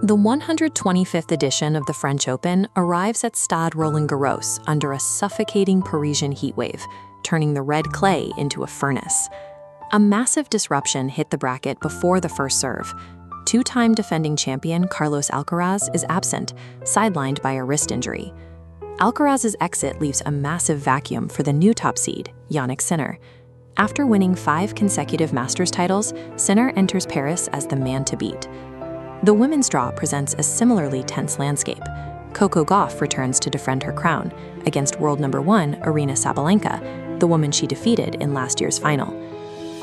The 125th edition of the French Open arrives at Stade Roland-Garros under a suffocating Parisian heatwave, turning the red clay into a furnace. A massive disruption hit the bracket before the first serve. Two-time defending champion Carlos Alcaraz is absent, sidelined by a wrist injury. Alcaraz's exit leaves a massive vacuum for the new top seed, Jannik Sinner. After winning 5 consecutive Masters titles, Sinner enters Paris as the man to beat. The women's draw presents a similarly tense landscape. Coco Gauff returns to defend her crown against world number 1 Aryna Sabalenka, the woman she defeated in last year's final.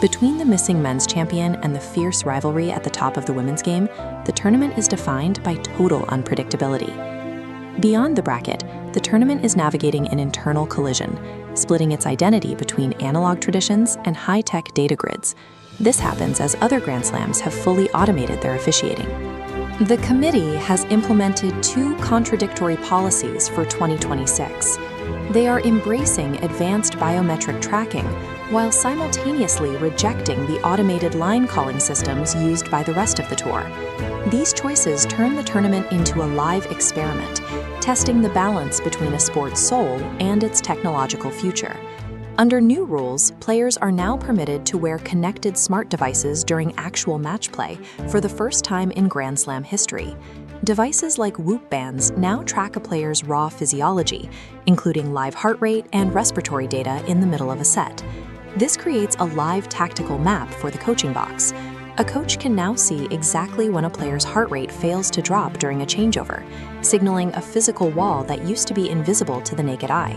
Between the missing men's champion and the fierce rivalry at the top of the women's game, the tournament is defined by total unpredictability. Beyond the bracket, the tournament is navigating an internal collision, splitting its identity between analog traditions and high-tech data grids. This happens as other Grand Slams have fully automated their officiating. The committee has implemented 2 contradictory policies for 2026. They are embracing advanced biometric tracking while simultaneously rejecting the automated line calling systems used by the rest of the tour. These choices turn the tournament into a live experiment, testing the balance between a sport's soul and its technological future. Under new rules, players are now permitted to wear connected smart devices during actual match play for the first time in Grand Slam history. Devices like Whoop bands now track a player's raw physiology, including live heart rate and respiratory data in the middle of a set. This creates a live tactical map for the coaching box. A coach can now see exactly when a player's heart rate fails to drop during a changeover, signaling a physical wall that used to be invisible to the naked eye.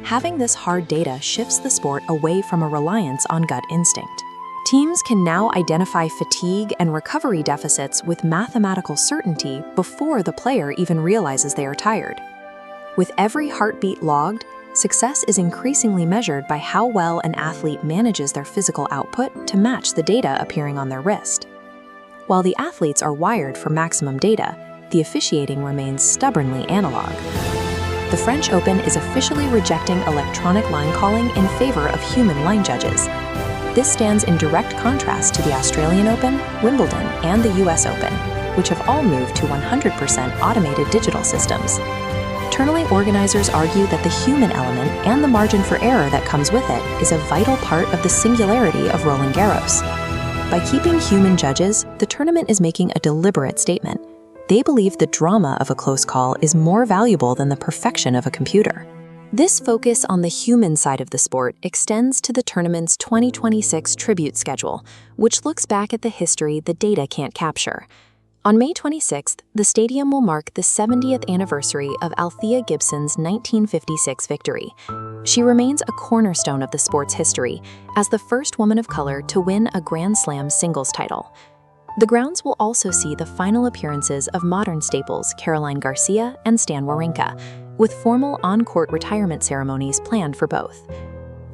Having this hard data shifts the sport away from a reliance on gut instinct. Teams can now identify fatigue and recovery deficits with mathematical certainty before the player even realizes they are tired. With every heartbeat logged, success is increasingly measured by how well an athlete manages their physical output to match the data appearing on their wrist. While the athletes are wired for maximum data, the officiating remains stubbornly analog. The French Open is officially rejecting electronic line calling in favor of human line judges. This stands in direct contrast to the Australian Open, Wimbledon, and the US Open, which have all moved to 100% automated digital systems. Tournament organizers argue that the human element and the margin for error that comes with it is a vital part of the singularity of Roland-Garros. By keeping human judges, the tournament is making a deliberate statement. They believe the drama of a close call is more valuable than the perfection of a computer. This focus on the human side of the sport extends to the tournament's 2026 tribute schedule, which looks back at the history the data can't capture. On May 26th, the stadium will mark the 70th anniversary of Althea Gibson's 1956 victory. She remains a cornerstone of the sport's history as the first woman of color to win a Grand Slam singles title. The grounds will also see the final appearances of modern staples Caroline Garcia and Stan Wawrinka, with formal on-court retirement ceremonies planned for both.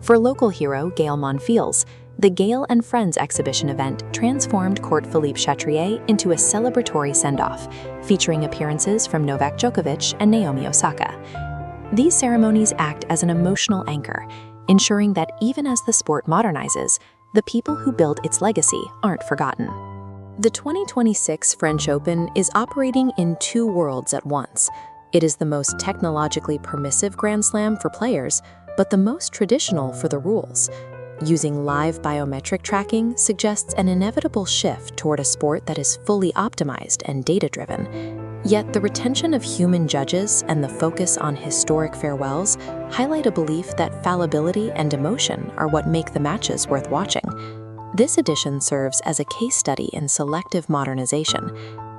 For local hero Gail Monfils, the Gail and Friends exhibition event transformed court Philippe-Chatrier into a celebratory send-off, featuring appearances from Novak Djokovic and Naomi Osaka. These ceremonies act as an emotional anchor, ensuring that even as the sport modernizes, the people who built its legacy aren't forgotten. The 2026 French Open is operating in 2 worlds at once. It is the most technologically permissive Grand Slam for players, but the most traditional for the rules. Using live biometric tracking suggests an inevitable shift toward a sport that is fully optimized and data-driven. Yet the retention of human judges and the focus on historic farewells highlight a belief that fallibility and emotion are what make the matches worth watching. This edition serves as a case study in selective modernization.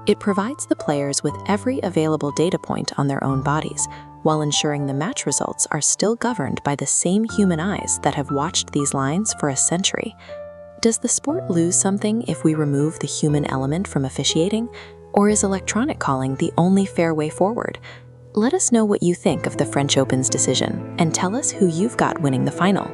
It provides the players with every available data point on their own bodies, while ensuring the match results are still governed by the same human eyes that have watched these lines for a century. Does the sport lose something if we remove the human element from officiating? Or is electronic calling the only fair way forward? Let us know what you think of the French Open's decision, and tell us who you've got winning the final.